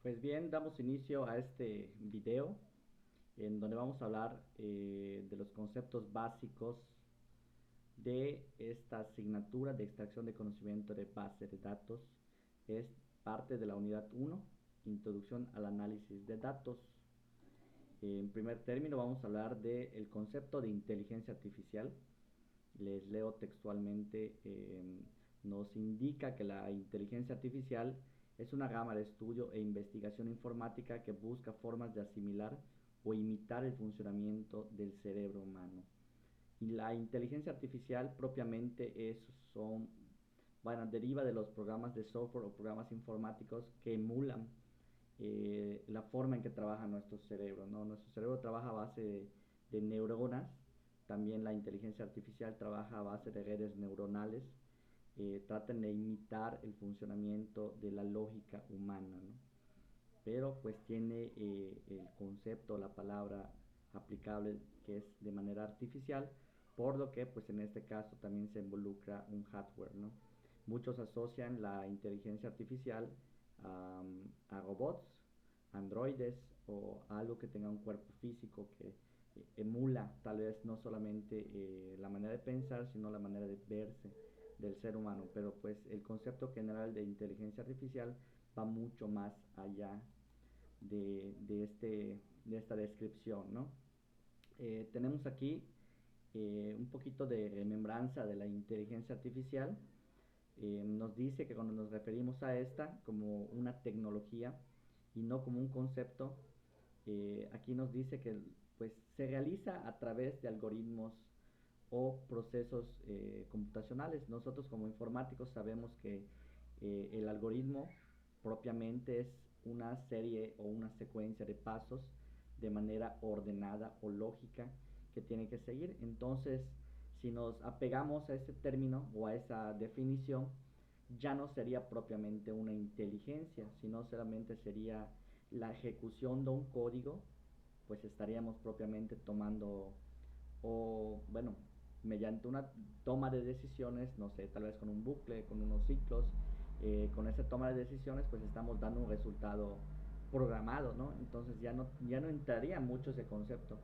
Pues bien, damos inicio a este video en donde vamos a hablar de los conceptos básicos de esta asignatura de extracción de conocimiento de base de datos. Es parte de la unidad 1, Introducción al análisis de datos. En primer término vamos a hablar del concepto de inteligencia artificial. Les leo textualmente, nos indica que la inteligencia artificial es una gama de estudio e investigación informática que busca formas de asimilar o imitar el funcionamiento del cerebro humano. Y la inteligencia artificial propiamente bueno, deriva de los programas de software o programas informáticos que emulan la forma en que trabaja nuestro cerebro, ¿no? Nuestro cerebro trabaja a base de neuronas, también la inteligencia artificial trabaja a base de redes neuronales, tratan de imitar el funcionamiento de la lógica humana, ¿no? Pero pues tiene el concepto, la palabra aplicable que es de manera artificial, por lo que pues en este caso también se involucra un hardware, ¿no? Muchos asocian la inteligencia artificial a robots, androides o a algo que tenga un cuerpo físico que emula tal vez no solamente la manera de pensar, sino la manera de verse del ser humano. Pero pues el concepto general de inteligencia artificial va mucho más allá de esta descripción, ¿no? Tenemos aquí un poquito de remembranza de la inteligencia artificial. Nos dice que cuando nos referimos a esta como una tecnología y no como un concepto, aquí nos dice que pues se realiza a través de algoritmos o procesos computacionales. Nosotros como informáticos sabemos que el algoritmo propiamente es una serie o una secuencia de pasos de manera ordenada o lógica que tiene que seguir. Entonces, si nos apegamos a ese término o a esa definición, ya no sería propiamente una inteligencia, sino solamente sería la ejecución de un código, pues estaríamos propiamente tomando o bueno, mediante una toma de decisiones, no sé, tal vez con un bucle, con unos ciclos, con esa toma de decisiones pues estamos dando un resultado programado, ¿no? Entonces ya no entraría mucho ese concepto.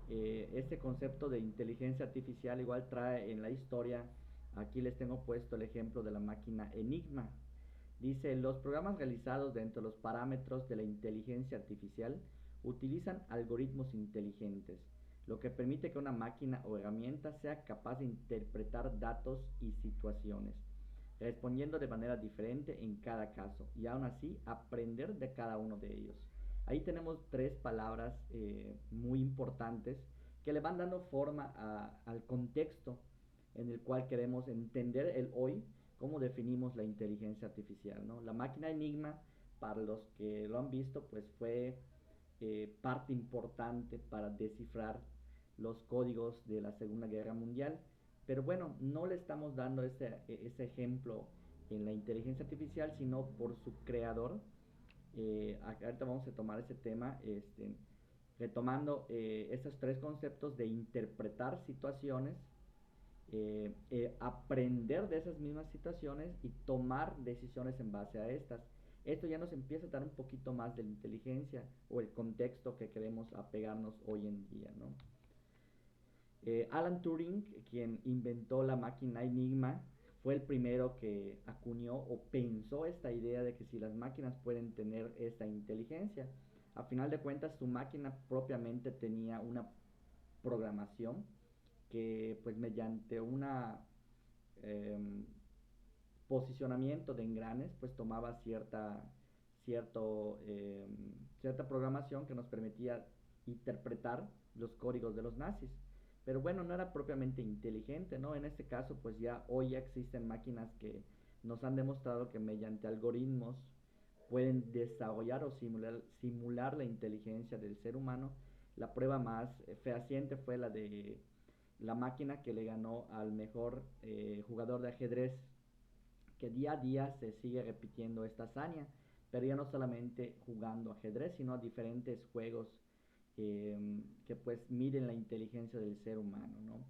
Este concepto de inteligencia artificial igual trae en la historia, aquí les tengo puesto el ejemplo de la máquina Enigma. Dice, los programas realizados dentro de los parámetros de la inteligencia artificial utilizan algoritmos inteligentes, lo que permite que una máquina o herramienta sea capaz de interpretar datos y situaciones, respondiendo de manera diferente en cada caso y aún así aprender de cada uno de ellos. Ahí tenemos tres palabras muy importantes que le van dando forma al contexto en el cual queremos entender el hoy, cómo definimos la inteligencia artificial, ¿no? La máquina Enigma, para los que lo han visto, pues fue parte importante para descifrar los códigos de la Segunda Guerra Mundial. Pero bueno, no le estamos dando ese ejemplo en la inteligencia artificial, sino por su creador. Ahorita vamos a tomar ese tema, retomando estos tres conceptos de interpretar situaciones, aprender de esas mismas situaciones y tomar decisiones en base a estas. Esto ya nos empieza a dar un poquito más de la inteligencia o el contexto que queremos apegarnos hoy en día, ¿no? Alan Turing, quien inventó la máquina Enigma, fue el primero que acuñó o pensó esta idea de que si las máquinas pueden tener esta inteligencia. A final de cuentas, su máquina propiamente tenía una programación que pues mediante una eh, posicionamiento de engranes pues tomaba cierta programación que nos permitía interpretar los códigos de los nazis. Pero bueno, no era propiamente inteligente, ¿no? En este caso, pues ya hoy ya existen máquinas que nos han demostrado que mediante algoritmos pueden desarrollar o simular la inteligencia del ser humano. La prueba más fehaciente fue la de la máquina que le ganó al mejor jugador de ajedrez, que día a día se sigue repitiendo esta hazaña, pero ya no solamente jugando ajedrez, sino a diferentes juegos que pues miden la inteligencia del ser humano, ¿no?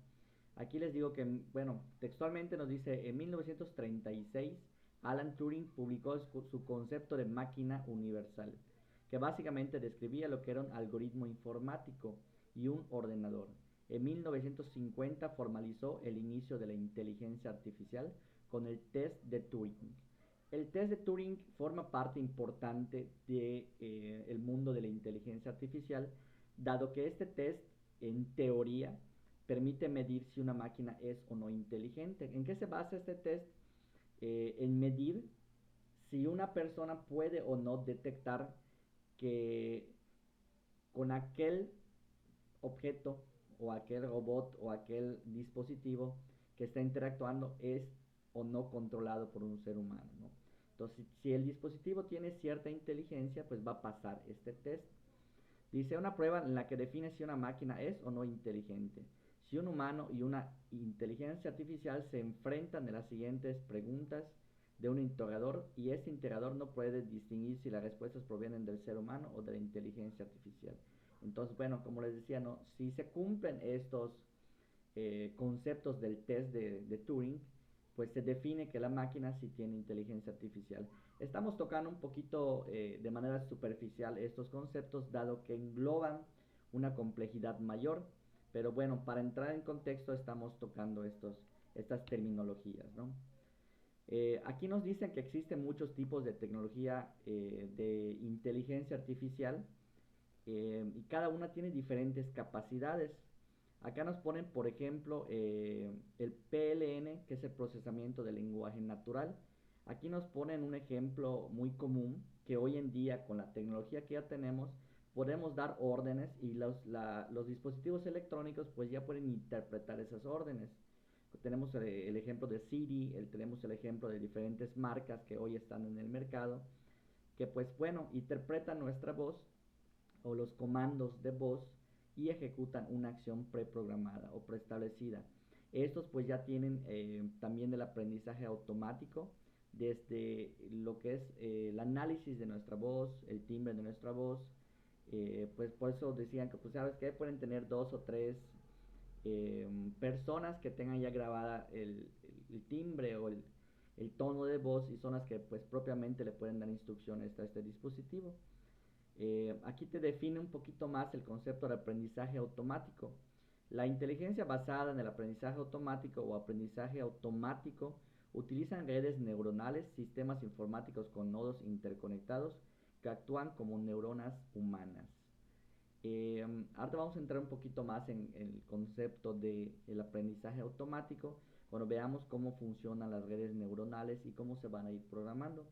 Aquí les digo que, bueno, textualmente nos dice, en 1936 Alan Turing publicó su concepto de máquina universal, que básicamente describía lo que era un algoritmo informático y un ordenador. En 1950 formalizó el inicio de la inteligencia artificial con el test de Turing. El test de Turing forma parte importante de, el mundo de la inteligencia artificial, dado que este test, en teoría, permite medir si una máquina es o no inteligente. ¿En qué se basa este test? En medir si una persona puede o no detectar que con aquel objeto o aquel robot o aquel dispositivo que está interactuando es o no controlado por un ser humano, ¿no? Entonces, si el dispositivo tiene cierta inteligencia, pues va a pasar este test. Dice una prueba en la que define si una máquina es o no inteligente. Si un humano y una inteligencia artificial se enfrentan en las siguientes preguntas de un interrogador y este interrogador no puede distinguir si las respuestas provienen del ser humano o de la inteligencia artificial. Entonces, bueno, como les decía, ¿no? Si se cumplen estos conceptos del test de Turing, pues se define que la máquina sí tiene inteligencia artificial. Estamos tocando un poquito de manera superficial estos conceptos, dado que engloban una complejidad mayor, pero bueno, para entrar en contexto estamos tocando estas terminologías, ¿no? Aquí nos dicen que existen muchos tipos de tecnología de inteligencia artificial y cada una tiene diferentes capacidades. Acá nos ponen, por ejemplo, el PLN, que es el procesamiento del lenguaje natural. Aquí nos ponen un ejemplo muy común que hoy en día con la tecnología que ya tenemos podemos dar órdenes y los dispositivos electrónicos pues ya pueden interpretar esas órdenes. Tenemos el ejemplo de Siri, tenemos el ejemplo de diferentes marcas que hoy están en el mercado, que pues bueno, interpretan nuestra voz o los comandos de voz y ejecutan una acción preprogramada o preestablecida. Estos pues ya tienen también el aprendizaje automático desde lo que es el análisis de nuestra voz, el timbre de nuestra voz, pues por eso decían que pues sabes que pueden tener dos o tres personas que tengan ya grabada el timbre o el tono de voz y son las que pues propiamente le pueden dar instrucciones a este dispositivo. Aquí te define un poquito más el concepto de aprendizaje automático. La inteligencia basada en el aprendizaje automático o aprendizaje automático utilizan redes neuronales, sistemas informáticos con nodos interconectados que actúan como neuronas humanas. Ahora vamos a entrar un poquito más en el concepto del aprendizaje automático cuando veamos cómo funcionan las redes neuronales y cómo se van a ir programando.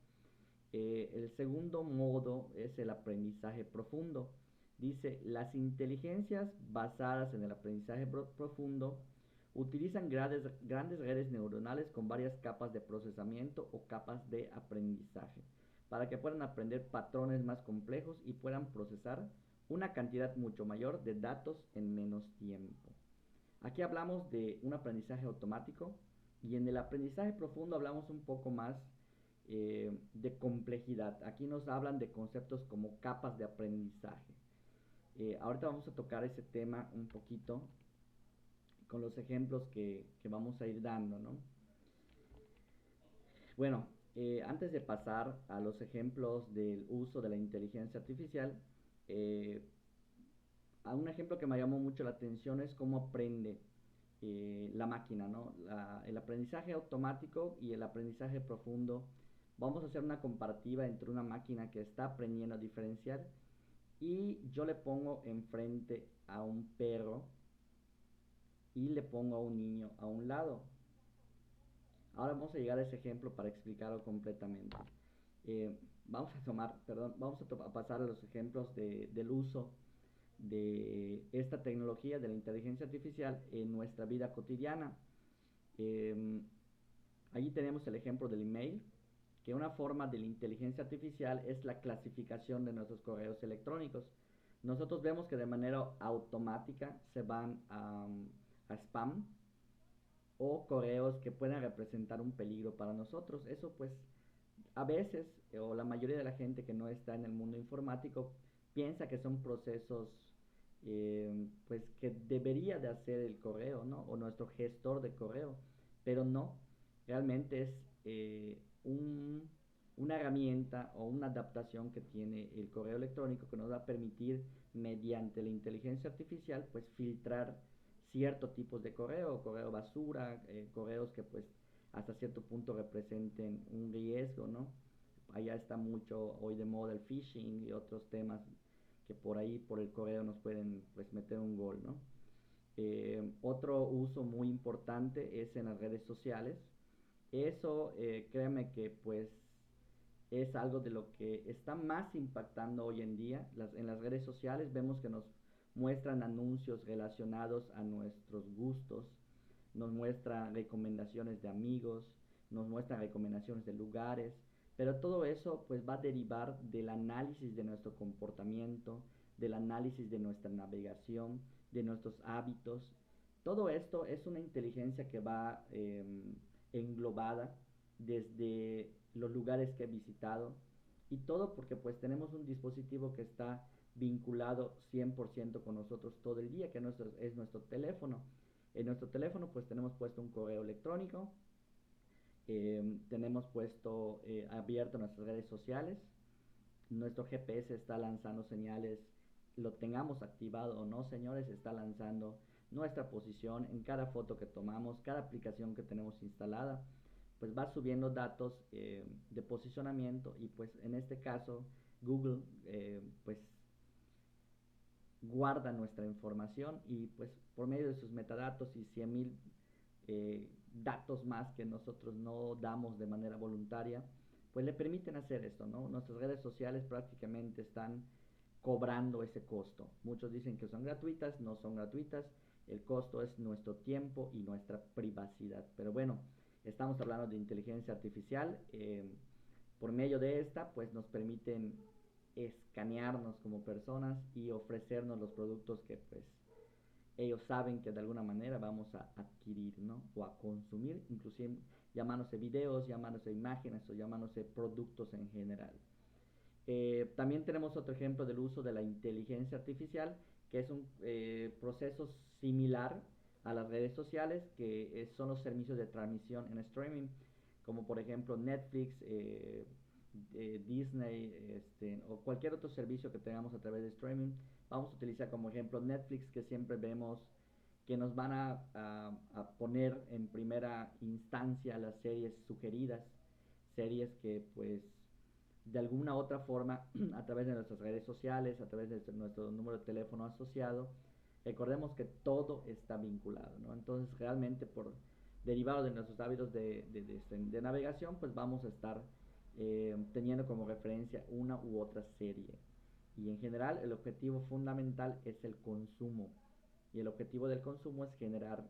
El segundo modo es el aprendizaje profundo. Dice, las inteligencias basadas en el aprendizaje profundo utilizan grandes redes neuronales con varias capas de procesamiento o capas de aprendizaje para que puedan aprender patrones más complejos y puedan procesar una cantidad mucho mayor de datos en menos tiempo. Aquí hablamos de un aprendizaje automático y en el aprendizaje profundo hablamos un poco más de complejidad. Aquí nos hablan de conceptos como capas de aprendizaje. Ahorita vamos a tocar ese tema un poquito con los ejemplos que vamos a ir dando, ¿no? Bueno, antes de pasar a los ejemplos del uso de la inteligencia artificial, a un ejemplo que me llamó mucho la atención es cómo aprende la máquina, ¿no? El aprendizaje automático y el aprendizaje profundo. Vamos a hacer una comparativa entre una máquina que está aprendiendo a diferenciar y yo le pongo enfrente a un perro y le pongo a un niño a un lado. Ahora vamos a llegar a ese ejemplo para explicarlo completamente. Vamos a pasar a los ejemplos del uso de esta tecnología de la inteligencia artificial en nuestra vida cotidiana. Allí tenemos el ejemplo del email, que una forma de la inteligencia artificial es la clasificación de nuestros correos electrónicos. Nosotros vemos que de manera automática se van a spam o correos que puedan representar un peligro para nosotros. Eso pues a veces, o la mayoría de la gente que no está en el mundo informático, piensa que son procesos pues que debería de hacer el correo, ¿no? O nuestro gestor de correo, pero no, realmente es un, una herramienta o una adaptación que tiene el correo electrónico que nos va a permitir, mediante la inteligencia artificial, pues filtrar ciertos tipos de correo, correo basura, correos que pues hasta cierto punto representen un riesgo, ¿no? Allá está mucho hoy de moda el phishing y otros temas que por ahí, por el correo, nos pueden pues meter un gol, ¿no? Otro uso muy importante es en las redes sociales. Eso, créeme que pues es algo de lo que está más impactando hoy en día. En las redes sociales vemos que nos muestran anuncios relacionados a nuestros gustos, nos muestran recomendaciones de amigos, nos muestran recomendaciones de lugares, pero todo eso pues va a derivar del análisis de nuestro comportamiento, del análisis de nuestra navegación, de nuestros hábitos. Todo esto es una inteligencia que va englobada desde los lugares que he visitado y todo porque pues tenemos un dispositivo que está vinculado 100% con nosotros todo el día, que es nuestro teléfono. En nuestro teléfono pues tenemos puesto un correo electrónico, tenemos puesto abierto nuestras redes sociales, nuestro GPS está lanzando señales, lo tengamos activado o no, señores, está lanzando nuestra posición en cada foto que tomamos, cada aplicación que tenemos instalada, pues va subiendo datos de posicionamiento y pues en este caso Google pues guarda nuestra información y pues por medio de sus metadatos y 100.000 datos más que nosotros no damos de manera voluntaria, pues le permiten hacer esto, ¿no? Nuestras redes sociales prácticamente están cobrando ese costo. Muchos dicen que son gratuitas, no son gratuitas, el costo es nuestro tiempo y nuestra privacidad. Pero bueno, estamos hablando de inteligencia artificial, por medio de esta pues nos permiten escanearnos como personas y ofrecernos los productos que pues ellos saben que de alguna manera vamos a adquirir, ¿no? O a consumir, inclusive llamándose videos, llamándose imágenes o llamándose productos en general. También tenemos otro ejemplo del uso de la inteligencia artificial, que es un proceso similar a las redes sociales, que son los servicios de transmisión en streaming, como por ejemplo Netflix, Disney, o cualquier otro servicio que tengamos a través de streaming. Vamos a utilizar como ejemplo Netflix, que siempre vemos que nos van a poner en primera instancia las series sugeridas, series que pues de alguna otra forma a través de nuestras redes sociales, a través de nuestro número de teléfono asociado, recordemos que todo está vinculado, ¿no? Entonces realmente por derivado de nuestros hábitos de navegación, pues vamos a estar teniendo como referencia una u otra serie. Y en general el objetivo fundamental es el consumo. Y el objetivo del consumo es generar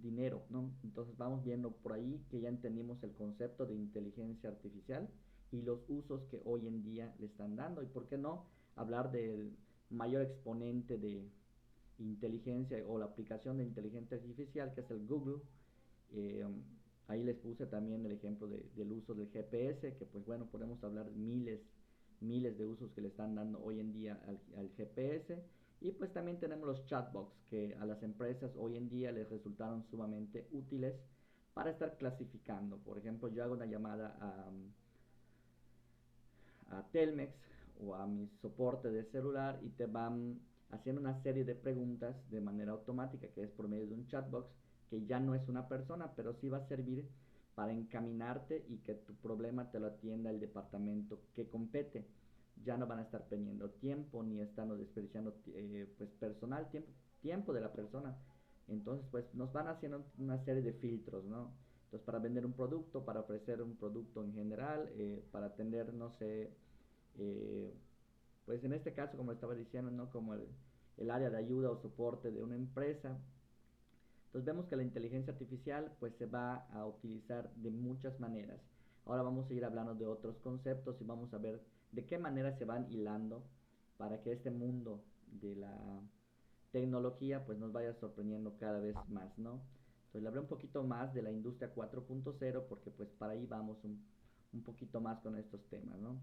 dinero, ¿no? Entonces vamos viendo por ahí que ya entendimos el concepto de inteligencia artificial y los usos que hoy en día le están dando. Y por qué no hablar del mayor exponente de inteligencia o la aplicación de inteligencia artificial que es el Google. eh, Ahí les puse también el ejemplo del uso del GPS, que pues bueno, podemos hablar de miles de usos que le están dando hoy en día al GPS. Y pues también tenemos los chatbots que a las empresas hoy en día les resultaron sumamente útiles para estar clasificando. Por ejemplo, yo hago una llamada a Telmex o a mi soporte de celular y te van haciendo una serie de preguntas de manera automática, que es por medio de un chatbox, que ya no es una persona, pero sí va a servir para encaminarte y que tu problema te lo atienda el departamento que compete. Ya no van a estar perdiendo tiempo ni estando desperdiciando pues personal, tiempo de la persona. Entonces pues nos van haciendo una serie de filtros, ¿no? Entonces para vender un producto, para ofrecer un producto en general, para atender, no sé, eh, pues en este caso como estaba diciendo, ¿no? Como el área de ayuda o soporte de una empresa. Entonces vemos que la inteligencia artificial pues se va a utilizar de muchas maneras. Ahora vamos a ir hablando de otros conceptos y vamos a ver de qué manera se van hilando para que este mundo de la tecnología pues nos vaya sorprendiendo cada vez más, ¿no? Entonces le hablé un poquito más de la industria 4.0 porque pues para ahí vamos un poquito más con estos temas, ¿no?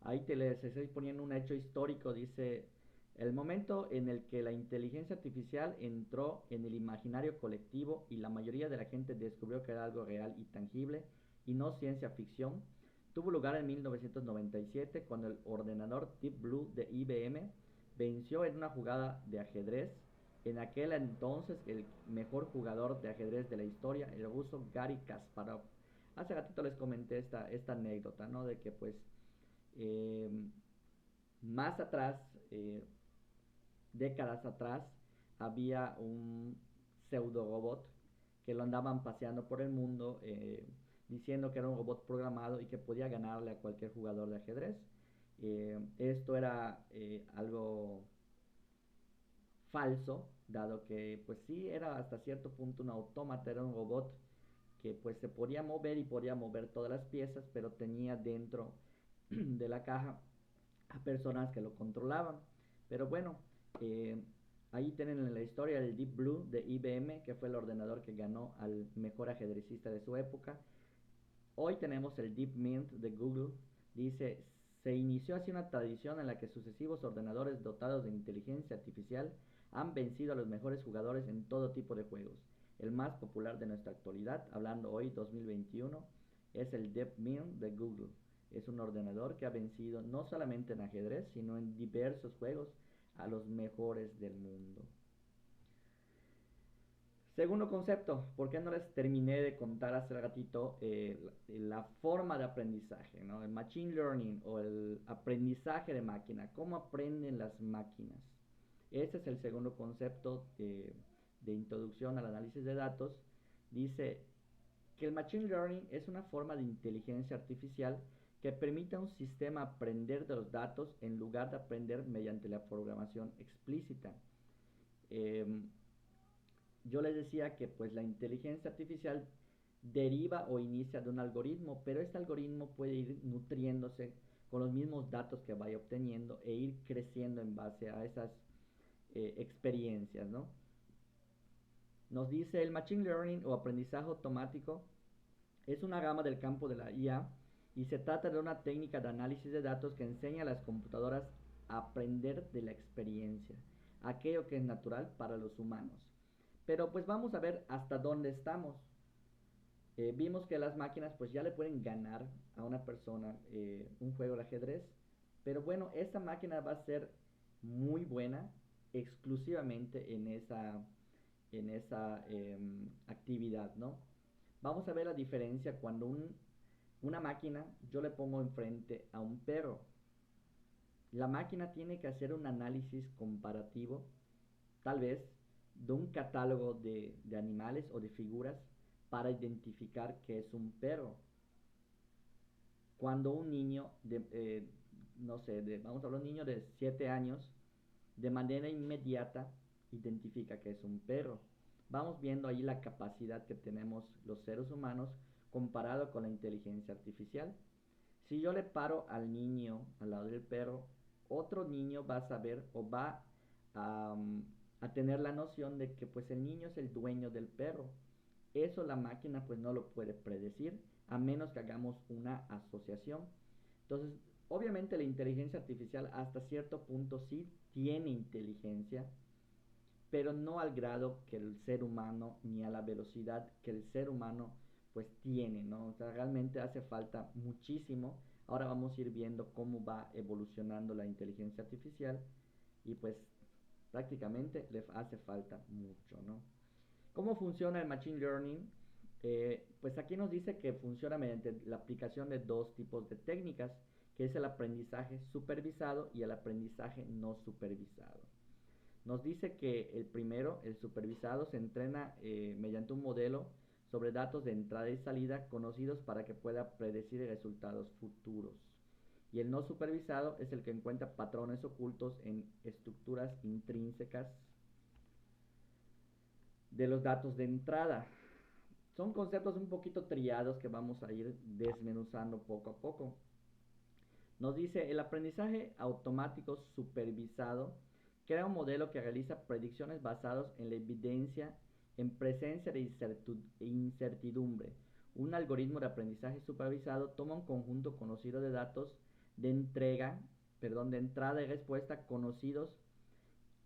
Ahí les estoy poniendo un hecho histórico, dice, el momento en el que la inteligencia artificial entró en el imaginario colectivo y la mayoría de la gente descubrió que era algo real y tangible, y no ciencia ficción, tuvo lugar en 1997 cuando el ordenador Deep Blue de IBM venció en una jugada de ajedrez en aquel entonces el mejor jugador de ajedrez de la historia, el ruso Garry Kasparov. Hace ratito les comenté esta anécdota, ¿no? De que pues eh, más atrás, décadas atrás, había un pseudo robot que lo andaban paseando por el mundo diciendo que era un robot programado y que podía ganarle a cualquier jugador de ajedrez. Esto era algo falso, dado que pues sí era hasta cierto punto un autómata, era un robot que pues se podía mover y podía mover todas las piezas, pero tenía dentro de la caja a personas que lo controlaban. Pero bueno, eh, ahí tienen la historia del Deep Blue de IBM, que fue el ordenador que ganó al mejor ajedrecista de su época. Hoy tenemos el Deep Mint de Google. Dice, se inició así una tradición en la que sucesivos ordenadores dotados de inteligencia artificial han vencido a los mejores jugadores en todo tipo de juegos. El más popular de nuestra actualidad, hablando hoy 2021, es el Deep Mint de Google. Es un ordenador que ha vencido no solamente en ajedrez, sino en diversos juegos a los mejores del mundo. Segundo concepto, ¿por qué no les terminé de contar hace ratito la forma de aprendizaje, ¿no? El machine learning o el aprendizaje de máquina, cómo aprenden las máquinas. Ese es el segundo concepto de introducción al análisis de datos. Dice que el machine learning es una forma de inteligencia artificial que permite a un sistema aprender de los datos en lugar de aprender mediante la programación explícita. Eh, yo les decía que pues la inteligencia artificial deriva o inicia de un algoritmo, pero este algoritmo puede ir nutriéndose con los mismos datos que vaya obteniendo e ir creciendo en base a esas experiencias, ¿no? Nos dice el Machine Learning o aprendizaje automático es una gama del campo de la IA y se trata de una técnica de análisis de datos que enseña a las computadoras a aprender de la experiencia, aquello que es natural para los humanos. Pero pues vamos a ver hasta dónde estamos. Vimos que las máquinas pues ya le pueden ganar a una persona un juego de ajedrez, pero bueno, esta máquina va a ser muy buena exclusivamente en esa actividad, ¿no? Vamos a ver la diferencia cuando una máquina yo le pongo enfrente a un perro. La máquina tiene que hacer un análisis comparativo, tal vez, de un catálogo de animales o de figuras para identificar que es un perro. Cuando un niño no sé, vamos a hablar de un niño de 7 años, de manera inmediata identifica que es un perro. Vamos viendo ahí la capacidad que tenemos los seres humanos comparado con la inteligencia artificial. Si yo le paro al niño al lado del perro, otro niño va a saber o va a, a tener la noción de que pues el niño es el dueño del perro. Eso la máquina pues no lo puede predecir a menos que hagamos una asociación. Entonces, obviamente la inteligencia artificial hasta cierto punto sí tiene inteligencia, pero no al grado que el ser humano ni a la velocidad que el ser humano pues tiene, ¿no? O sea, realmente hace falta muchísimo. Ahora vamos a ir viendo cómo va evolucionando la inteligencia artificial y pues prácticamente le hace falta mucho, ¿no? ¿Cómo funciona el Machine Learning? Pues aquí nos dice que funciona mediante la aplicación de dos tipos de técnicas, que es el aprendizaje supervisado y el aprendizaje no supervisado. Nos dice que el primero, el supervisado, se entrena mediante un modelo sobre datos de entrada y salida conocidos para que pueda predecir resultados futuros. Y el no supervisado es el que encuentra patrones ocultos en estructuras intrínsecas de los datos de entrada. Son conceptos un poquito trillados que vamos a ir desmenuzando poco a poco. Nos dice, el aprendizaje automático supervisado crea un modelo que realiza predicciones basadas en la evidencia en presencia de incertidumbre. Un algoritmo de aprendizaje supervisado toma un conjunto conocido de datos de de entrada y respuesta conocidos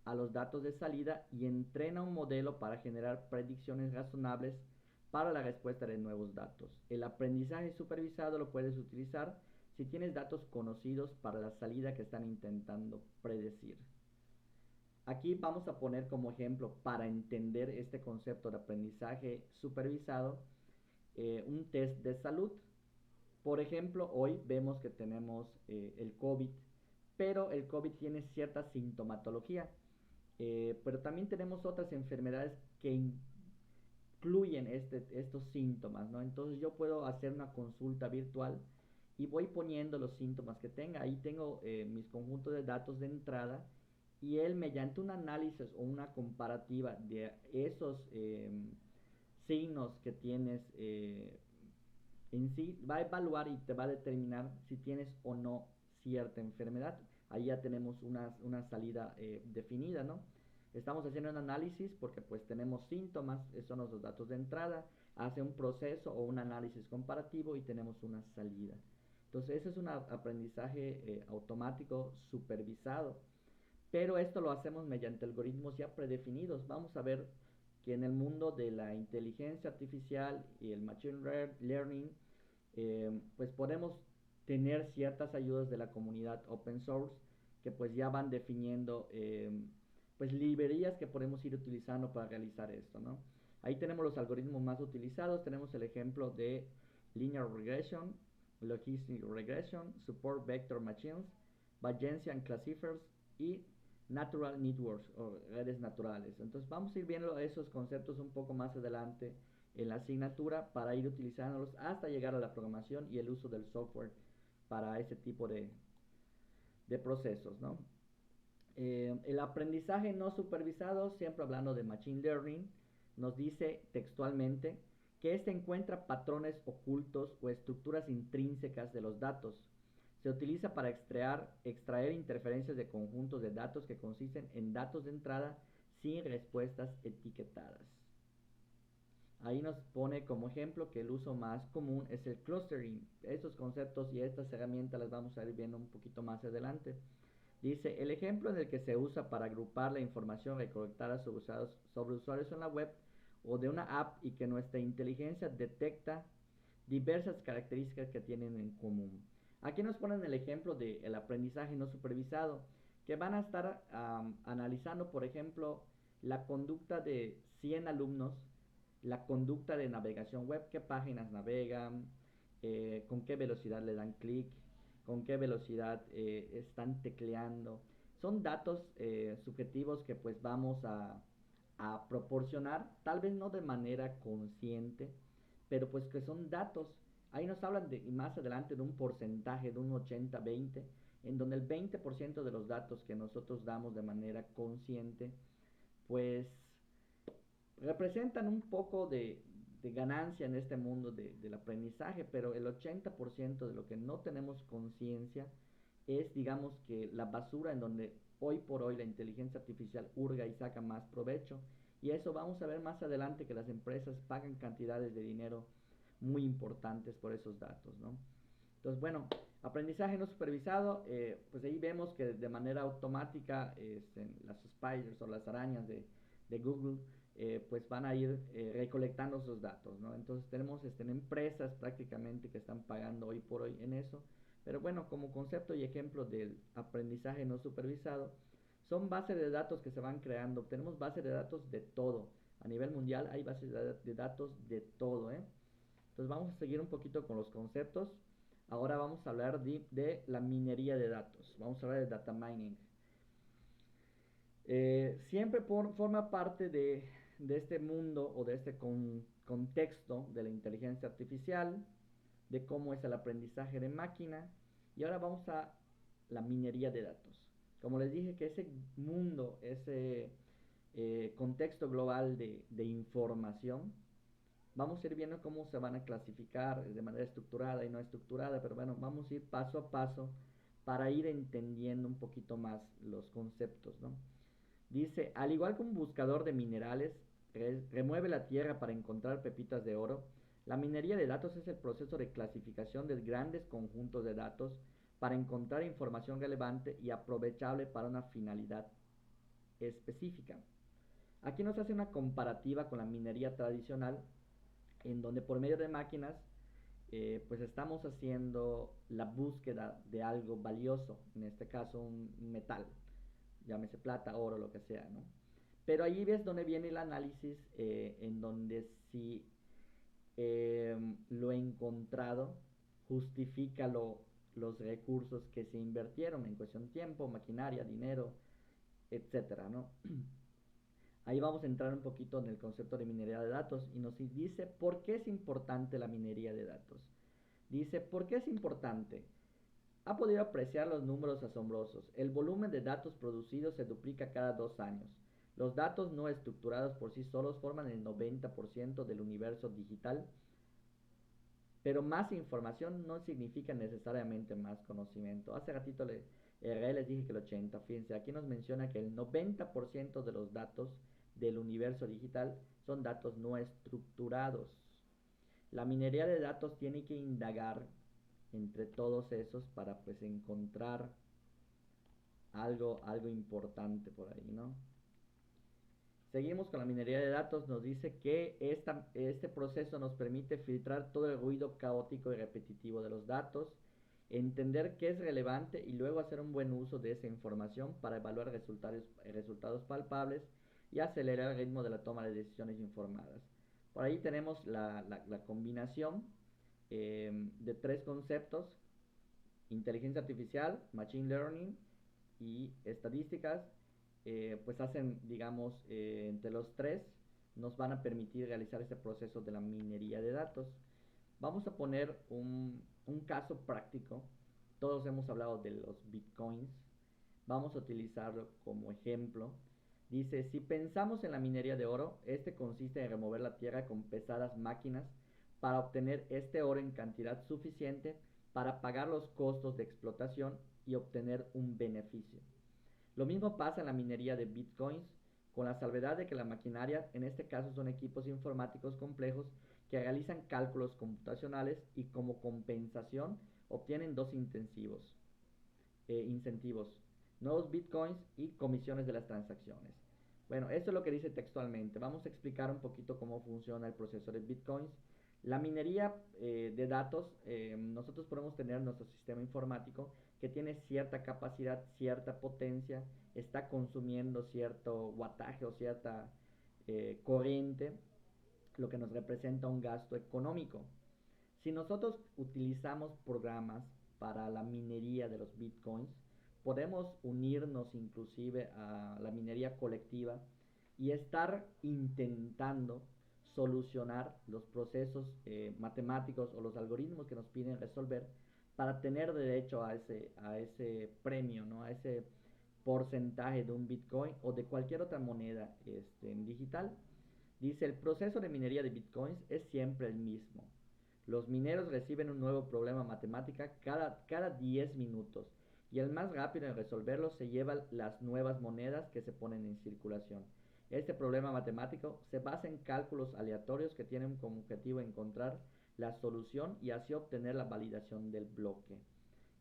a los datos de salida y entrena un modelo para generar predicciones razonables para la respuesta de nuevos datos. El aprendizaje supervisado lo puedes utilizar si tienes datos conocidos para la salida que están intentando predecir. Aquí vamos a poner como ejemplo, para entender este concepto de aprendizaje supervisado, un test de salud. Por ejemplo, hoy vemos que tenemos el COVID, pero el COVID tiene cierta sintomatología, pero también tenemos otras enfermedades que incluyen estos síntomas, ¿no? Entonces yo puedo hacer una consulta virtual y voy poniendo los síntomas que tenga. Ahí tengo mis conjuntos de datos de entrada y él, mediante un análisis o una comparativa de esos signos que tienes en sí, va a evaluar y te va a determinar si tienes o no cierta enfermedad. Ahí ya tenemos una salida definida, ¿no? Estamos haciendo un análisis porque pues tenemos síntomas, esos son los datos de entrada, hace un proceso o un análisis comparativo y tenemos una salida. Entonces ese es un aprendizaje automático supervisado, pero esto lo hacemos mediante algoritmos ya predefinidos. Vamos a ver que en el mundo de la inteligencia artificial y el machine learning, pues podemos tener ciertas ayudas de la comunidad open source que pues ya van definiendo pues librerías que podemos ir utilizando para realizar esto, ¿no? Ahí tenemos los algoritmos más utilizados, tenemos el ejemplo de linear regression, logistic regression, support vector machines, Bayesian classifiers y natural networks o redes naturales. Entonces vamos a ir viendo esos conceptos un poco más adelante en la asignatura para ir utilizándolos hasta llegar a la programación y el uso del software para ese tipo de procesos, ¿no? El aprendizaje no supervisado, siempre hablando de machine learning, nos dice textualmente que este encuentra patrones ocultos o estructuras intrínsecas de los datos. Se utiliza para extraer interferencias de conjuntos de datos que consisten en datos de entrada sin respuestas etiquetadas. Ahí nos pone como ejemplo que el uso más común es el clustering. Estos conceptos y estas herramientas las vamos a ir viendo un poquito más adelante. Dice, el ejemplo en el que se usa para agrupar la información recolectada sobre usuarios en la web o de una app y que nuestra inteligencia detecta diversas características que tienen en común. Aquí nos ponen el ejemplo del aprendizaje no supervisado, que van a estar analizando, por ejemplo, la conducta de 100 alumnos, la conducta de navegación web, qué páginas navegan, con qué velocidad le dan clic, con qué velocidad están tecleando. Son datos subjetivos que pues vamos a proporcionar, tal vez no de manera consciente, pero pues que son datos. Ahí nos hablan de, y más adelante, de un porcentaje de un 80-20, en donde el 20% de los datos que nosotros damos de manera consciente, pues representan un poco de ganancia en este mundo del aprendizaje, pero el 80% de lo que no tenemos conciencia es, digamos, que la basura en donde hoy por hoy la inteligencia artificial hurga y saca más provecho. Y eso vamos a ver más adelante, que las empresas pagan cantidades de dinero muy importantes por esos datos, ¿no? Entonces, bueno, aprendizaje no supervisado, pues ahí vemos que de manera automática las spiders o las arañas de Google, pues van a ir recolectando esos datos, ¿no? Entonces tenemos empresas prácticamente que están pagando hoy por hoy en eso. Pero bueno, como concepto y ejemplo del aprendizaje no supervisado, son bases de datos que se van creando. Tenemos bases de datos de todo. A nivel mundial hay bases de datos de todo, ¿eh? Entonces vamos a seguir un poquito con los conceptos. Ahora vamos a hablar de la minería de datos. Vamos a hablar de data mining. Siempre forma parte de este mundo o de este contexto de la inteligencia artificial, de cómo es el aprendizaje de máquina. Y ahora vamos a la minería de datos. Como les dije, que ese mundo, ese contexto global de información, vamos a ir viendo cómo se van a clasificar de manera estructurada y no estructurada, pero bueno, vamos a ir paso a paso para ir entendiendo un poquito más los conceptos, ¿no? Dice, al igual que un buscador de minerales remueve la tierra para encontrar pepitas de oro, la minería de datos es el proceso de clasificación de grandes conjuntos de datos para encontrar información relevante y aprovechable para una finalidad específica. Aquí nos hace una comparativa con la minería tradicional, en donde por medio de máquinas pues estamos haciendo la búsqueda de algo valioso, en este caso un metal, llámese plata, oro, lo que sea, ¿no? Pero ahí ves donde viene el análisis, en donde si lo encontrado justifica los recursos que se invirtieron en cuestión de tiempo, maquinaria, dinero, etcétera, ¿no? Ahí vamos a entrar un poquito en el concepto de minería de datos y nos dice por qué es importante la minería de datos. Dice, ¿por qué es importante? Ha podido apreciar los números asombrosos. El volumen de datos producidos se duplica cada 2 años. Los datos no estructurados por sí solos forman el 90% del universo digital, pero más información no significa necesariamente más conocimiento. Hace ratito les dije que el 80, fíjense, aquí nos menciona que el 90% de los datos del universo digital son datos no estructurados. La minería de datos tiene que indagar entre todos esos para pues encontrar algo importante por ahí, ¿no? Seguimos con la minería de datos, nos dice que este proceso nos permite filtrar todo el ruido caótico y repetitivo de los datos, entender qué es relevante y luego hacer un buen uso de esa información para evaluar resultados palpables y acelerar el ritmo de la toma de decisiones informadas. Por ahí tenemos la combinación de tres conceptos: inteligencia artificial, machine learning y estadísticas. Pues hacen, digamos, entre los tres nos van a permitir realizar este proceso de la minería de datos. Vamos a poner un caso práctico. Todos hemos hablado de los bitcoins. Vamos a utilizarlo como ejemplo. Dice, si pensamos en la minería de oro, este consiste en remover la tierra con pesadas máquinas para obtener este oro en cantidad suficiente para pagar los costos de explotación y obtener un beneficio. Lo mismo pasa en la minería de bitcoins, con la salvedad de que la maquinaria, en este caso, son equipos informáticos complejos que realizan cálculos computacionales y como compensación obtienen dos incentivos, nuevos bitcoins y comisiones de las transacciones. Bueno, esto es lo que dice textualmente. Vamos a explicar un poquito cómo funciona el proceso de bitcoins. La minería de datos, nosotros podemos tener nuestro sistema informático que tiene cierta capacidad, cierta potencia, está consumiendo cierto wattaje o cierta corriente, lo que nos representa un gasto económico. Si nosotros utilizamos programas para la minería de los bitcoins, podemos unirnos inclusive a la minería colectiva y estar intentando solucionar los procesos matemáticos o los algoritmos que nos piden resolver para tener derecho a ese premio, ¿no? A ese porcentaje de un bitcoin o de cualquier otra moneda digital. Dice, el proceso de minería de bitcoins es siempre el mismo. Los mineros reciben un nuevo problema matemático cada 10 minutos y el más rápido en resolverlo se lleva las nuevas monedas que se ponen en circulación. Este problema matemático se basa en cálculos aleatorios que tienen como objetivo encontrar la solución y así obtener la validación del bloque.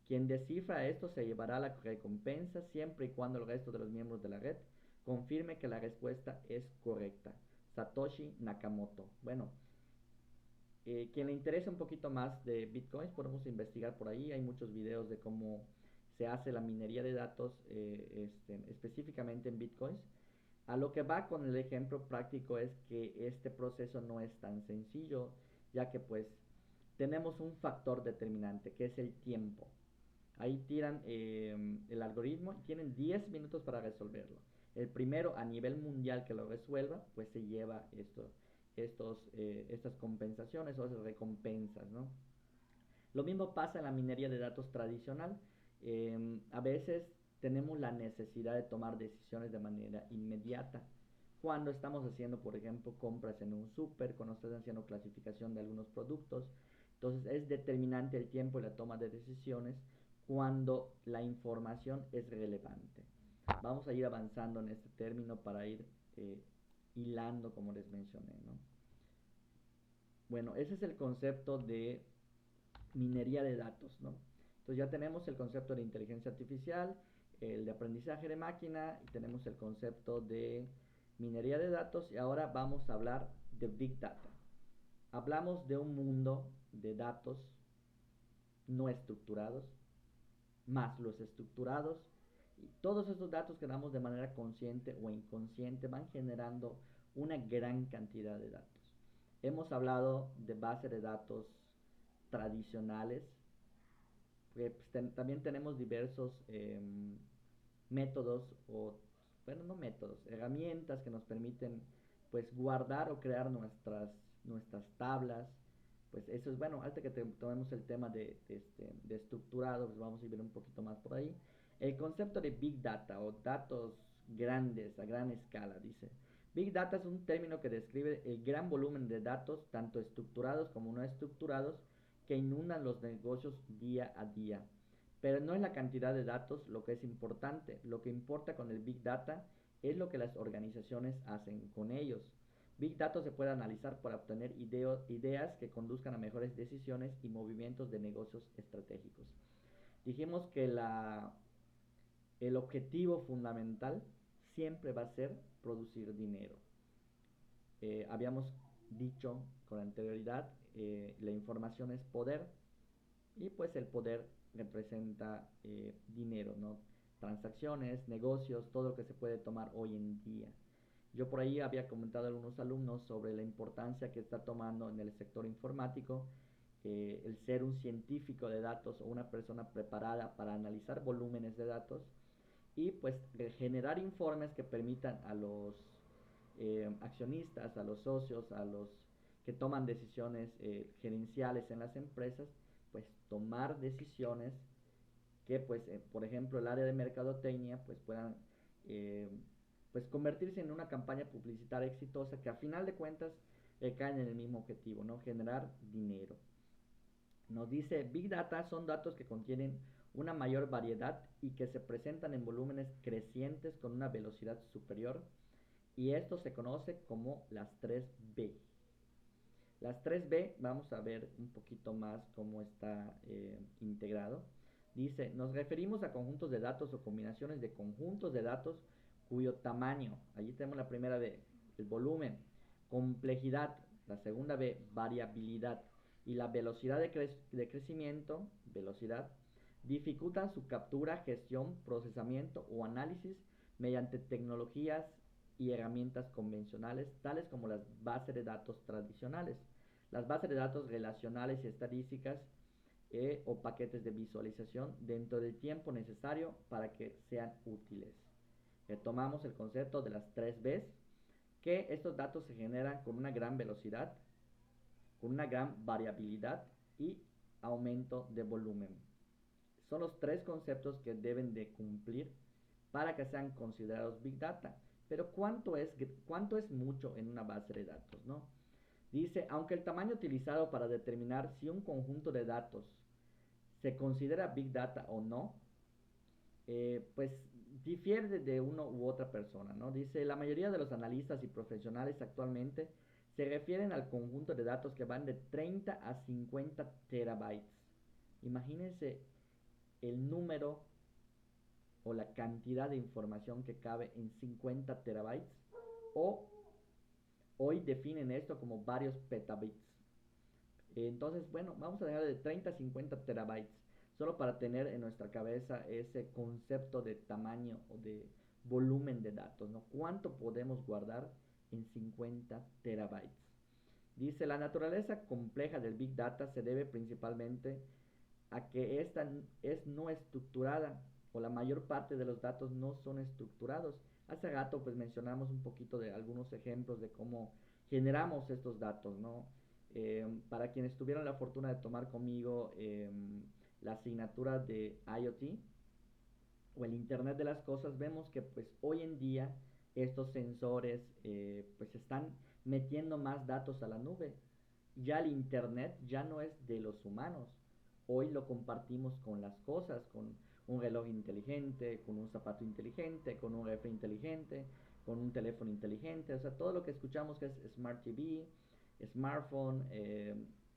Quien descifra esto se llevará la recompensa siempre y cuando el resto de los miembros de la red confirme que la respuesta es correcta. Satoshi Nakamoto. Bueno, quien le interese un poquito más de bitcoins, podemos investigar por ahí. Hay muchos videos de cómo se hace la minería de datos específicamente en bitcoins. A lo que va con el ejemplo práctico es que este proceso no es tan sencillo, ya que pues tenemos un factor determinante que es el tiempo. Ahí tiran el algoritmo y tienen 10 minutos para resolverlo. El primero a nivel mundial que lo resuelva, pues se lleva estas compensaciones o esas recompensas, ¿no? Lo mismo pasa en la minería de datos tradicional. A veces tenemos la necesidad de tomar decisiones de manera inmediata. Cuando estamos haciendo, por ejemplo, compras en un súper, cuando estás haciendo clasificación de algunos productos, entonces es determinante el tiempo y la toma de decisiones cuando la información es relevante. Vamos a ir avanzando en este término para ir hilando, como les mencioné, ¿no? Bueno, ese es el concepto de minería de datos, ¿no? Entonces ya tenemos el concepto de inteligencia artificial, el de aprendizaje de máquina, y tenemos el concepto de minería de datos, y ahora vamos a hablar de Big Data. hablamos de un mundo de datos no estructurados, más los estructurados, y todos esos datos que damos de manera consciente o inconsciente van generando una gran cantidad de datos. Hemos hablado de bases de datos tradicionales, pues, también tenemos diversos métodos o, bueno, no métodos, herramientas que nos permiten pues guardar o crear nuestras tablas. Pues eso es bueno, hasta que tomemos el tema de estructurado, pues vamos a ir un poquito más por ahí. El concepto de Big Data o datos grandes, a gran escala, dice. Big Data es un término que describe el gran volumen de datos, tanto estructurados como no estructurados, que inundan los negocios día a día. Pero no es la cantidad de datos lo que es importante. Lo que importa con el Big Data es lo que las organizaciones hacen con ellos. Big Data se puede analizar para obtener ideas que conduzcan a mejores decisiones y movimientos de negocios estratégicos. Dijimos que el objetivo fundamental siempre va a ser producir dinero. Habíamos dicho con anterioridad, la información es poder y pues el poder representa dinero, ¿no? Transacciones, negocios, todo lo que se puede tomar hoy en día. Yo por ahí había comentado a algunos alumnos sobre la importancia que está tomando en el sector informático el ser un científico de datos o una persona preparada para analizar volúmenes de datos y pues generar informes que permitan a los accionistas, a los socios, a los que toman decisiones gerenciales en las empresas, pues tomar decisiones que pues por ejemplo el área de mercadotecnia pues puedan pues convertirse en una campaña publicitaria exitosa que a final de cuentas caen en el mismo objetivo, ¿no? Generar dinero. Nos dice, Big Data son datos que contienen una mayor variedad y que se presentan en volúmenes crecientes con una velocidad superior, y esto se conoce como las 3B. Las 3B, vamos a ver un poquito más cómo está integrado. Dice, nos referimos a conjuntos de datos o combinaciones de conjuntos de datos cuyo tamaño, allí tenemos la primera B, el volumen, complejidad, la segunda B, variabilidad, y la velocidad de crecimiento, velocidad, dificultan su captura, gestión, procesamiento o análisis mediante tecnologías y herramientas convencionales, tales como las bases de datos tradicionales, las bases de datos relacionales y estadísticas o paquetes de visualización dentro del tiempo necesario para que sean útiles. Retomamos el concepto de las 3Bs, que estos datos se generan con una gran velocidad, con una gran variabilidad y aumento de volumen. Son los tres conceptos que deben de cumplir para que sean considerados Big Data. Pero ¿cuánto es mucho en una base de datos, no? Dice, aunque el tamaño utilizado para determinar si un conjunto de datos se considera Big Data o no, pues difiere de uno u otra persona, ¿no? Dice, la mayoría de los analistas y profesionales actualmente se refieren al conjunto de datos que van de 30 a 50 terabytes. Imagínense el número o la cantidad de información que cabe en 50 terabytes, o hoy definen esto como varios petabits. Entonces, bueno, vamos a dejar de 30 a 50 terabytes, solo para tener en nuestra cabeza ese concepto de tamaño o de volumen de datos, ¿no? ¿Cuánto podemos guardar en 50 terabytes? Dice, la naturaleza compleja del Big Data se debe principalmente a que esta es no estructurada, o la mayor parte de los datos no son estructurados. Hace rato pues mencionamos un poquito de algunos ejemplos de cómo generamos estos datos, ¿no? Para quienes tuvieron la fortuna de tomar conmigo la asignatura de IoT o el Internet de las Cosas, vemos que pues hoy en día estos sensores pues están metiendo más datos a la nube. Ya el Internet ya no es de los humanos. Hoy lo compartimos con las cosas, con un reloj inteligente, con un zapato inteligente, con un refri inteligente, con un teléfono inteligente. O sea, todo lo que escuchamos que es Smart TV, smartphone,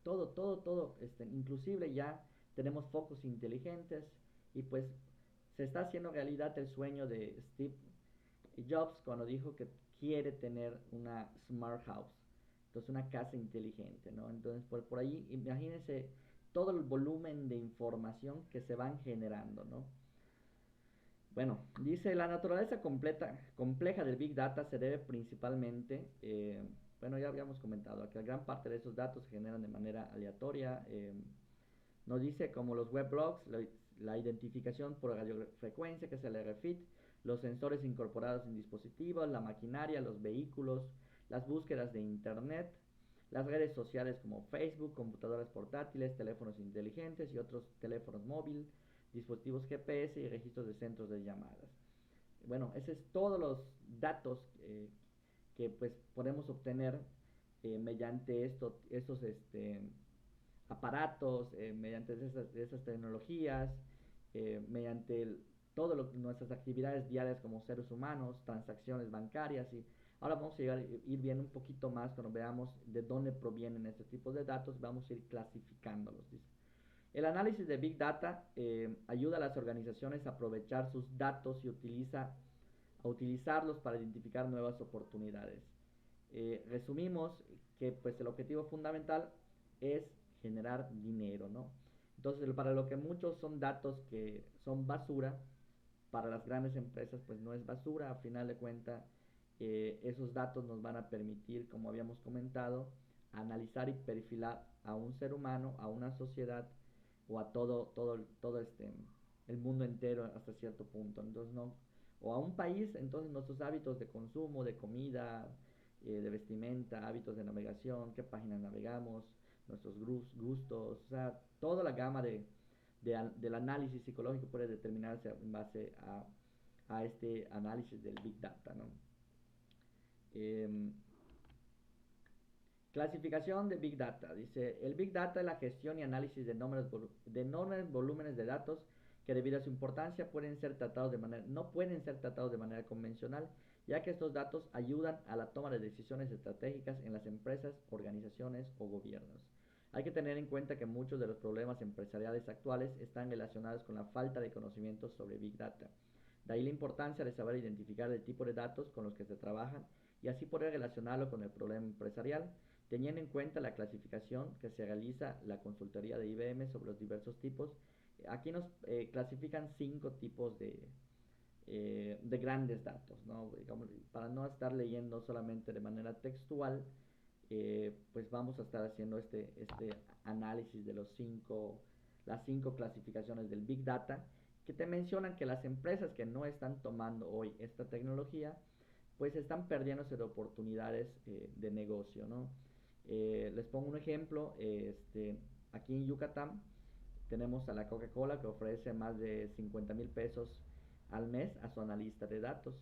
todo. Inclusive ya tenemos focos inteligentes y pues se está haciendo realidad el sueño de Steve Jobs cuando dijo que quiere tener una smart house. Entonces una casa inteligente, ¿no? Entonces por ahí imagínense todo el volumen de información que se van generando, ¿no? Bueno, dice la naturaleza compleja del Big Data se debe principalmente, bueno, ya habíamos comentado que gran parte de esos datos se generan de manera aleatoria. Nos dice como los weblogs, la identificación por radiofrecuencia, que es el RFID, los sensores incorporados en dispositivos, la maquinaria, los vehículos, las búsquedas de Internet, las redes sociales como Facebook, computadoras portátiles, teléfonos inteligentes y otros teléfonos móviles, dispositivos GPS y registros de centros de llamadas. Bueno, ese es todos los datos que pues podemos obtener mediante estos aparatos, mediante esas tecnologías, mediante nuestras actividades diarias como seres humanos, transacciones bancarias. Y ahora vamos a ir viendo un poquito más cuando veamos de dónde provienen estos tipos de datos, vamos a ir clasificándolos. Dice. El análisis de Big Data ayuda a las organizaciones a aprovechar sus datos y a utilizarlos para identificar nuevas oportunidades. Resumimos que pues el objetivo fundamental es generar dinero, ¿no? Entonces, para lo que muchos son datos que son basura, para las grandes empresas pues no es basura, a final de cuentas esos datos nos van a permitir, como habíamos comentado, analizar y perfilar a un ser humano, a una sociedad o a todo el mundo entero hasta cierto punto. Entonces, no, o a un país, entonces nuestros hábitos de consumo, de comida, de vestimenta, hábitos de navegación, qué páginas navegamos, nuestros gustos, o sea, toda la gama del análisis psicológico puede determinarse en base a este análisis del Big Data, ¿no? Eh, Clasificación de Big Data. Dice, el Big Data es la gestión y análisis de enormes volúmenes de datos que debido a su importancia no pueden ser tratados de manera convencional, ya que estos datos ayudan a la toma de decisiones estratégicas en las empresas, organizaciones o gobiernos. Hay que tener en cuenta que muchos de los problemas empresariales actuales están relacionados con la falta de conocimientos sobre Big Data. De ahí la importancia de saber identificar el tipo de datos con los que se trabajan y así poder relacionarlo con el problema empresarial, teniendo en cuenta la clasificación que se realiza la consultoría de IBM sobre los diversos tipos. Aquí nos clasifican 5 tipos de grandes datos, ¿no? Digamos, para no estar leyendo solamente de manera textual, pues vamos a estar haciendo este análisis de las 5 clasificaciones del Big Data, que te mencionan que las empresas que no están tomando hoy esta tecnología, pues están perdiéndose de oportunidades de negocio, ¿no? Les pongo un ejemplo, aquí en Yucatán tenemos a la Coca-Cola que ofrece más de 50,000 pesos al mes a su analista de datos.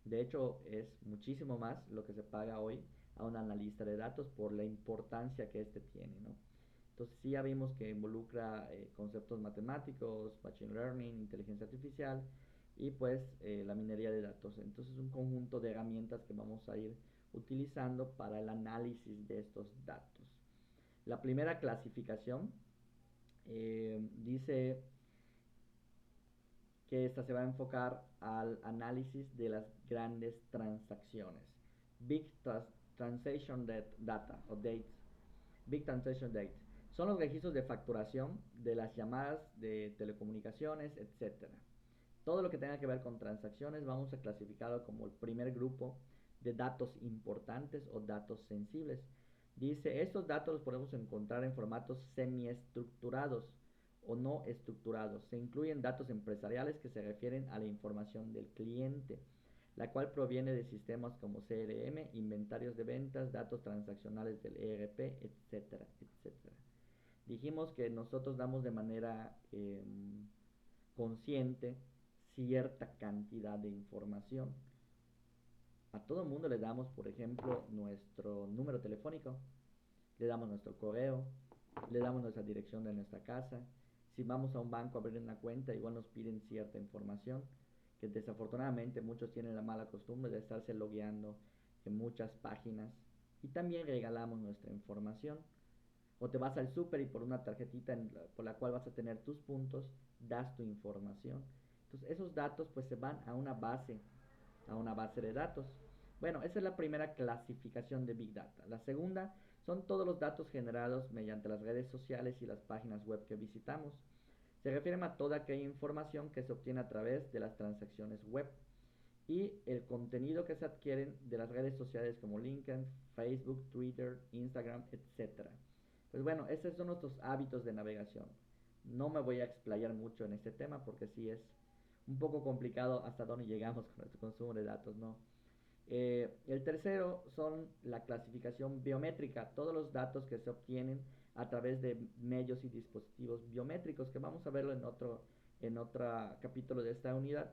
De hecho, es muchísimo más lo que se paga hoy a un analista de datos por la importancia que este tiene, ¿no? Entonces sí ya vimos que involucra conceptos matemáticos, machine learning, inteligencia artificial y pues la minería de datos. Entonces es un conjunto de herramientas que vamos a ir utilizando para el análisis de estos datos. La primera clasificación dice que esta se va a enfocar al análisis de las grandes transacciones. Big Transaction Data o Dates. Big Transaction Data. Son los registros de facturación de las llamadas de telecomunicaciones, etcétera. Todo lo que tenga que ver con transacciones vamos a clasificarlo como el primer grupo de datos importantes o datos sensibles. Dice, estos datos los podemos encontrar en formatos semiestructurados o no estructurados. Se incluyen datos empresariales que se refieren a la información del cliente, la cual proviene de sistemas como CRM, inventarios de ventas, datos transaccionales del ERP, etcétera, etcétera. Dijimos que nosotros damos de manera consciente cierta cantidad de información. A todo el mundo le damos, por ejemplo, nuestro número telefónico, le damos nuestro correo, le damos nuestra dirección de nuestra casa. Si vamos a un banco a abrir una cuenta, igual nos piden cierta información, que desafortunadamente muchos tienen la mala costumbre de estarse logueando en muchas páginas. Y también regalamos nuestra información. O te vas al súper y por una tarjetita por la cual vas a tener tus puntos, das tu información. Entonces esos datos pues se van a una base de datos. Bueno, esa es la primera clasificación de Big Data. La segunda son todos los datos generados mediante las redes sociales y las páginas web que visitamos. Se refieren a toda aquella información que se obtiene a través de las transacciones web y el contenido que se adquieren de las redes sociales como LinkedIn, Facebook, Twitter, Instagram, etcétera. Pues bueno, esos son nuestros hábitos de navegación. No me voy a explayar mucho en este tema porque sí es un poco complicado hasta dónde llegamos con nuestro consumo de datos, ¿no? El tercero son la clasificación biométrica, todos los datos que se obtienen a través de medios y dispositivos biométricos, que vamos a verlo en otro capítulo de esta unidad.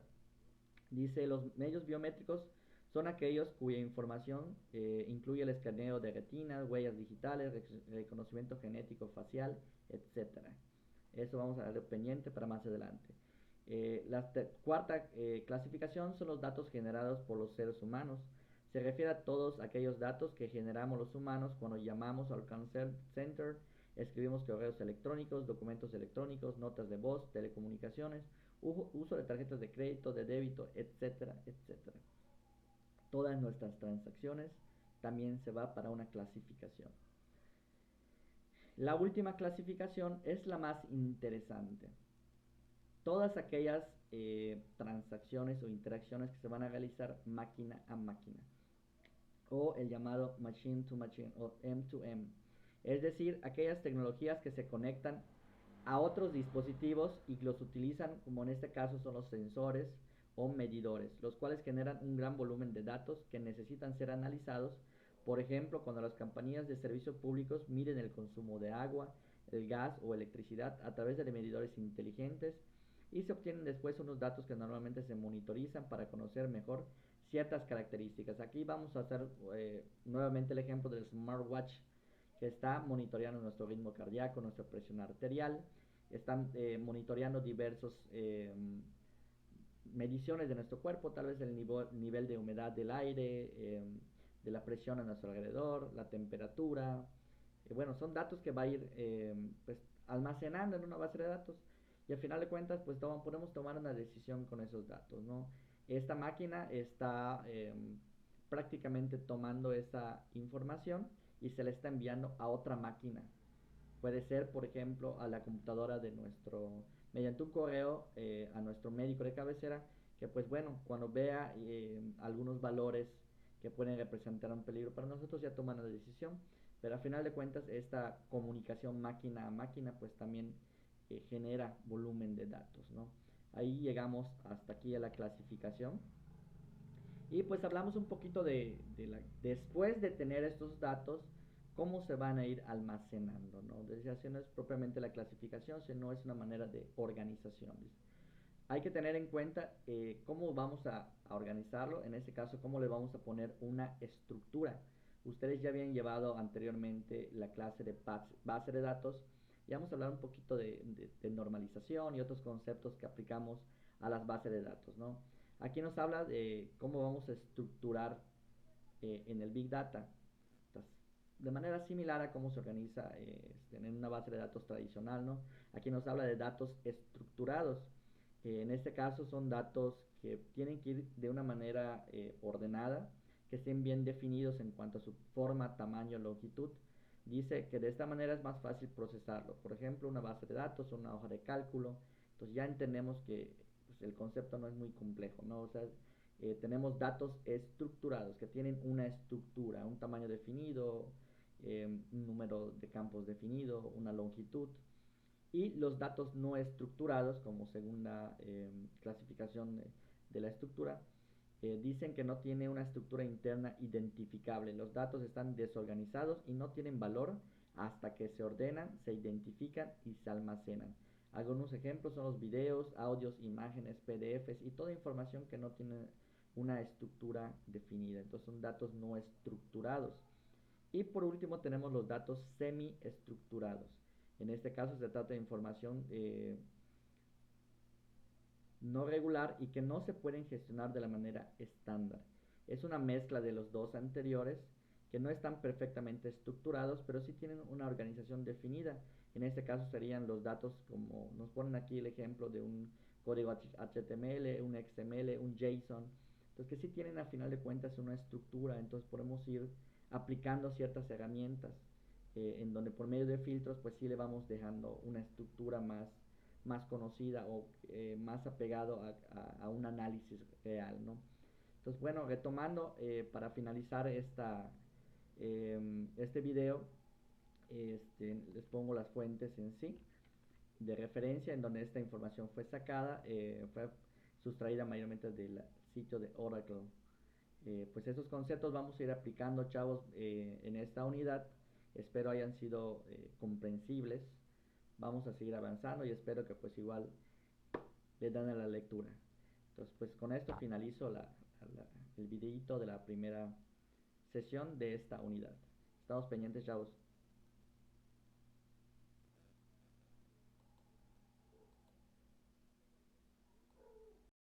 Dice, los medios biométricos son aquellos cuya información incluye el escaneo de retinas, huellas digitales, reconocimiento genético facial, etcétera. Eso vamos a darle pendiente para más adelante. La cuarta clasificación son los datos generados por los seres humanos. Se refiere a todos aquellos datos que generamos los humanos cuando llamamos al call center, escribimos correos electrónicos, documentos electrónicos, notas de voz, telecomunicaciones, uso de tarjetas de crédito, de débito, etcétera, etcétera. Todas nuestras transacciones también se va para una clasificación. La última clasificación es la más interesante. Todas aquellas transacciones o interacciones que se van a realizar máquina a máquina, o el llamado machine to machine o M2M, es decir, aquellas tecnologías que se conectan a otros dispositivos y los utilizan, como en este caso son los sensores o medidores, los cuales generan un gran volumen de datos que necesitan ser analizados. Por ejemplo, cuando las compañías de servicios públicos miden el consumo de agua, el gas o electricidad a través de medidores inteligentes y se obtienen después unos datos que normalmente se monitorizan para conocer mejor ciertas características. Aquí vamos a hacer nuevamente el ejemplo del smartwatch que está monitoreando nuestro ritmo cardíaco, nuestra presión arterial, están monitoreando diversos mediciones de nuestro cuerpo, tal vez el nivel de humedad del aire, de la presión a nuestro alrededor, la temperatura. Bueno, son datos que va a ir pues, almacenando en una base de datos y al final de cuentas pues podemos tomar una decisión con esos datos, ¿no? Esta máquina está prácticamente tomando esa información y se le está enviando a otra máquina. Puede ser, por ejemplo, a la computadora de mediante un correo a nuestro médico de cabecera, que pues bueno, cuando vea algunos valores que pueden representar un peligro para nosotros, ya toman la decisión. Pero al final de cuentas, esta comunicación máquina a máquina, pues también genera volumen de datos, ¿no? Ahí llegamos hasta aquí a la clasificación. Y pues hablamos un poquito después de tener estos datos, cómo se van a ir almacenando, ¿no? Desde así no es propiamente la clasificación, sino es una manera de organización. Hay que tener en cuenta cómo vamos a organizarlo, en este caso, cómo le vamos a poner una estructura. Ustedes ya habían llevado anteriormente la clase de base de datos y vamos a hablar un poquito de normalización y otros conceptos que aplicamos a las bases de datos, ¿no? Aquí nos habla de cómo vamos a estructurar en el Big Data, de manera similar a cómo se organiza en una base de datos tradicional, ¿no? Aquí nos habla de datos estructurados. En este caso son datos que tienen que ir de una manera ordenada, que estén bien definidos en cuanto a su forma, tamaño, longitud. Dice que de esta manera es más fácil procesarlo. Por ejemplo, una base de datos, una hoja de cálculo. Entonces ya entendemos que pues, el concepto no es muy complejo, ¿no? O sea, tenemos datos estructurados que tienen una estructura, un tamaño definido, un número de campos definido, una longitud. Y los datos no estructurados, como segunda clasificación de la estructura, dicen que no tiene una estructura interna identificable. Los datos están desorganizados y no tienen valor hasta que se ordenan, se identifican y se almacenan. Algunos ejemplos son los videos, audios, imágenes, PDFs y toda información que no tiene una estructura definida. Entonces son datos no estructurados. Y por último tenemos los datos semi-estructurados. En este caso se trata de información no regular y que no se pueden gestionar de la manera estándar. Es una mezcla de los dos anteriores que no están perfectamente estructurados, pero sí tienen una organización definida. En este caso serían los datos como nos ponen aquí el ejemplo de un código HTML, un XML, un JSON, Entonces que sí tienen a final de cuentas una estructura, entonces podemos ir aplicando ciertas herramientas en donde por medio de filtros pues sí le vamos dejando una estructura más conocida o más apegado a un análisis real, ¿no? Entonces bueno, retomando para finalizar este video, les pongo las fuentes en sí de referencia en donde esta información fue sacada, fue sustraída mayormente del sitio de Oracle. Pues esos conceptos vamos a ir aplicando, chavos, en esta unidad. Espero hayan sido comprensibles. Vamos a seguir avanzando y espero que pues igual le dan a la lectura. Entonces pues con esto finalizo el videito de la primera sesión de esta unidad. Estamos pendientes, chavos.